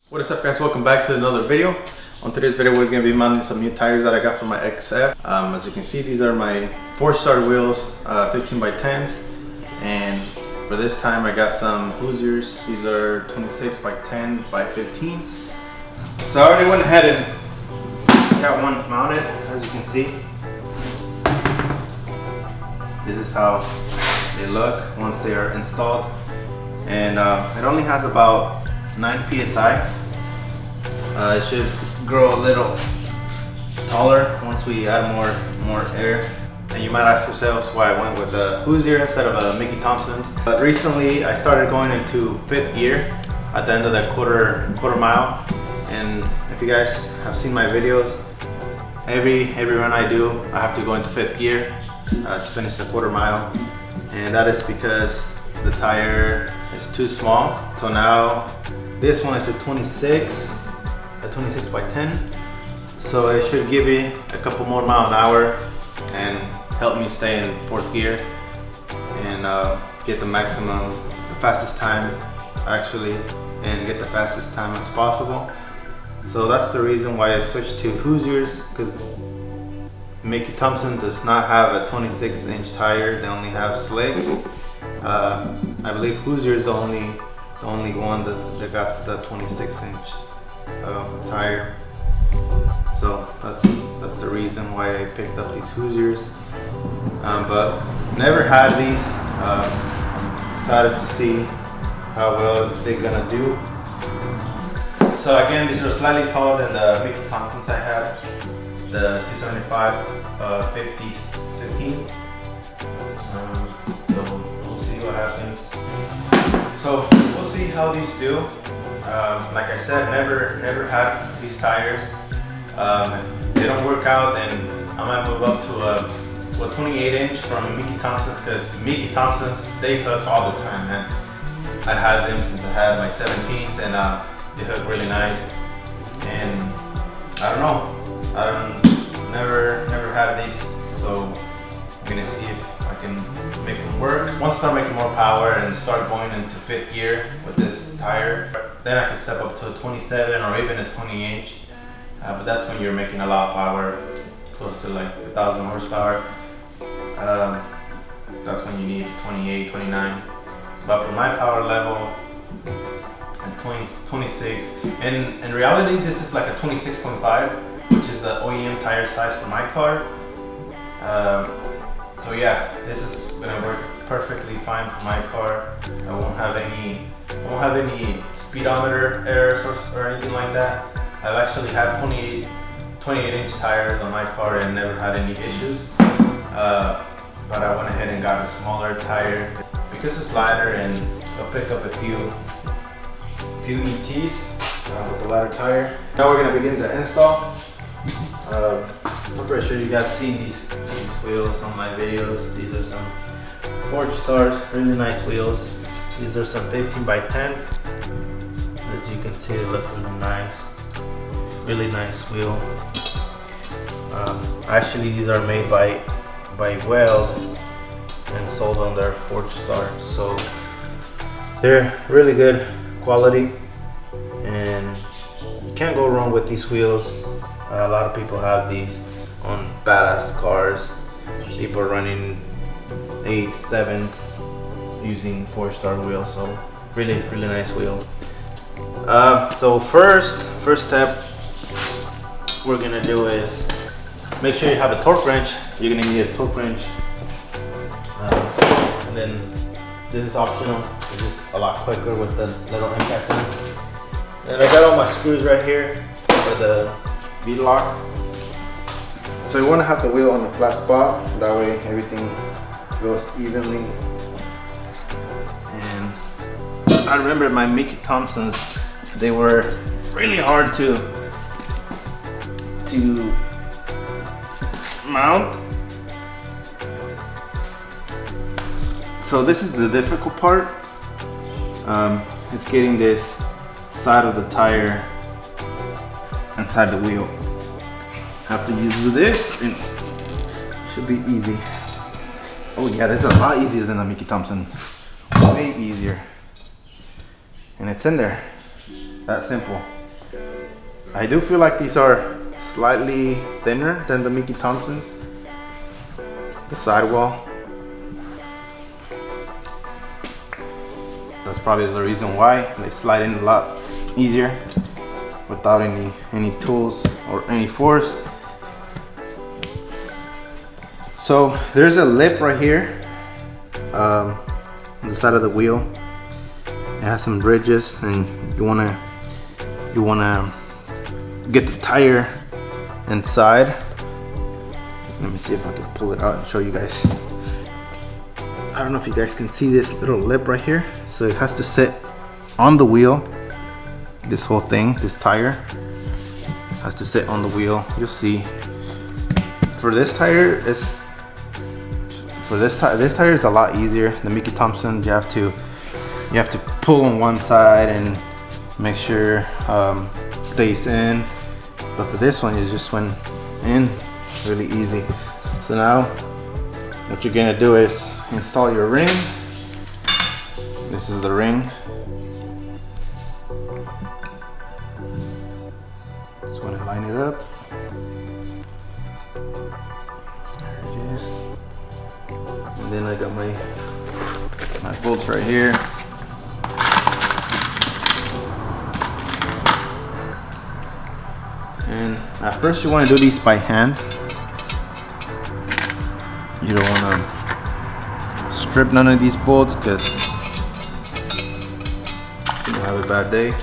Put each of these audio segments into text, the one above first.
What is up, guys? Welcome back to another video. On today's video we're going to be mounting some new tires that I got from my XF. As you can see, these are my 4-star wheels, 15 by 10s, and for this time I got some Hoosiers. These are 26 by 10 by 15s. So I already went ahead and got one mounted. As you can see, this is how they look once they are installed, and it only has about 9 psi. It should grow a little taller once we add more air. And you might ask yourselves why I went with a Hoosier instead of a Mickey Thompson's. But recently I started going into 5th gear at the end of that quarter mile. And if you guys have seen my videos, every run I do, I have to go into 5th gear to finish the quarter mile. And that is because the tire is too small. So now this one is a 26 by 10, so it should give me a couple more miles an hour and help me stay in 4th gear and get the fastest time actually, and get the fastest time as possible. So that's the reason why I switched to Hoosiers, because Mickey Thompson does not have a 26-inch tire. They only have slicks. I believe Hoosier is the only one that got the 26-inch tire. So that's the reason why I picked up these Hoosiers. But never had these. Excited to see how well they're gonna do. So again, these are slightly taller than the Mickey Thompsons I had, the 275 15. So we'll see what happens. So we'll see how these do. Like I said, never had these tires. If they don't work out, then I might move up to a 28-inch from Mickey Thompson's, because Mickey Thompson's, they hook all the time, man. I had them since I had my 17s, and they hook really nice. And I don't know, never had these, so I'm gonna see if I can make them work. Once I start making more power and start going into 5th gear with this tire, then I can step up to a 27 or even a 20-inch. But that's when you're making a lot of power, close to like 1,000 horsepower. That's when you need 28, 29. But for my power level, at 26, and in reality this is like a 26.5, which is the OEM tire size for my car. So yeah, this is gonna work perfectly fine for my car. I won't have any speedometer errors or anything like that. I've actually had 28-inch tires on my car and never had any issues. But I went ahead and got a smaller tire because it's lighter, and it'll pick up a few ETs with the lighter tire. Now we're gonna begin the install. I'm pretty sure you guys have seen these wheels on my videos. These are some 4-stars, really nice wheels. These are some 15 by 10s. As you can see, they look really nice. Really nice wheel. Actually, these are made by Weld and sold on their 4-star. So they're really good quality, and you can't go wrong with these wheels. A lot of people have these on badass cars. People are running 8s, 7s using 4-star wheels. So really nice wheel. So first step we're gonna do is make sure you have a torque wrench. You're gonna need a torque wrench, and then this is optional. It's just a lot quicker with the little impact on it. And I got all my screws right here for the V-lock. So you want to have the wheel on a flat spot, that way everything goes evenly. And I remember my Mickey Thompsons, they were really hard to mount. So this is the difficult part. It's getting this side of the tire inside the wheel. Have to use this, and it should be easy. Oh yeah, this is a lot easier than the Mickey Thompson. Way easier. And it's in there. That simple. I do feel like these are slightly thinner than the Mickey Thompsons. The sidewall. That's probably the reason why they slide in a lot easier without any tools or any force. So there's a lip right here on the side of the wheel. It has some ridges, and you wanna get the tire inside. Let me see if I can pull it out and show you guys. I don't know if you guys can see this little lip right here. So it has to sit on the wheel. This whole thing, this tire, has to sit on the wheel. You'll see. For this tire, this tire is a lot easier. The Mickey Thompson, you have to pull on one side and make sure it stays in. But for this one, it just went in really easy. So now what you're gonna do is install your ring. This is the ring. Just want to line it up. There it is. And then I got my bolts right here. And at first you want to do these by hand. You don't want to strip none of these bolts because you'll have a bad day.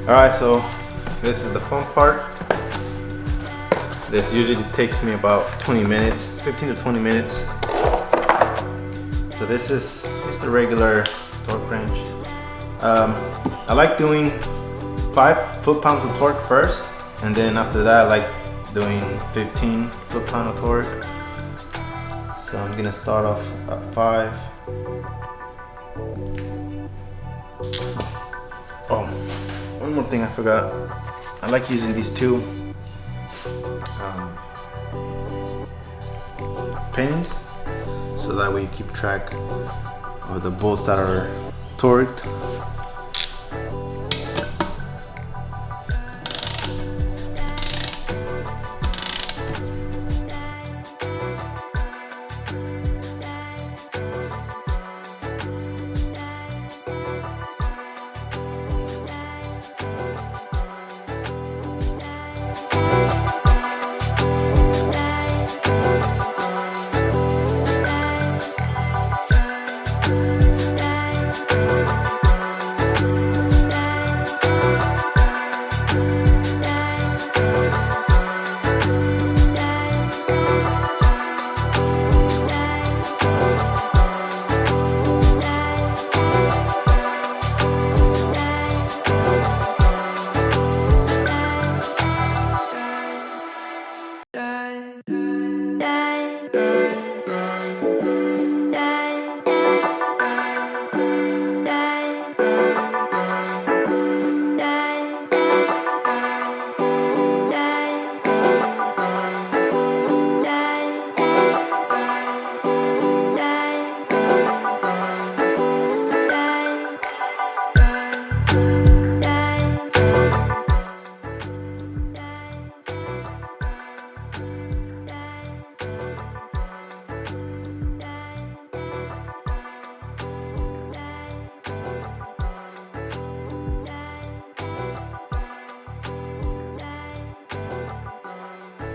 Alright, so this is the fun part. This usually takes me about 20 minutes, 15 to 20 minutes. So this is just a regular torque wrench. I like doing 5 foot-pounds of torque first, and then after that I like doing 15 foot-pound of torque. So I'm gonna start off at 5. Oh, one more thing I forgot. I like using these two pins, so that way you keep track of the bolts that are torqued.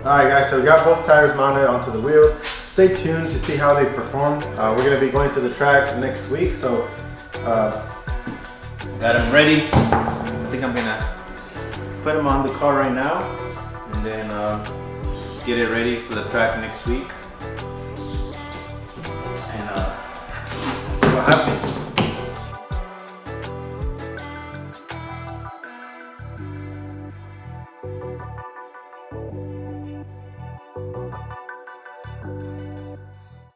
Alright guys, so we got both tires mounted onto the wheels. Stay tuned to see how they perform. We're going to be going to the track next week, so got them ready. I think I'm gonna put them on the car right now and then get it ready for the track next week.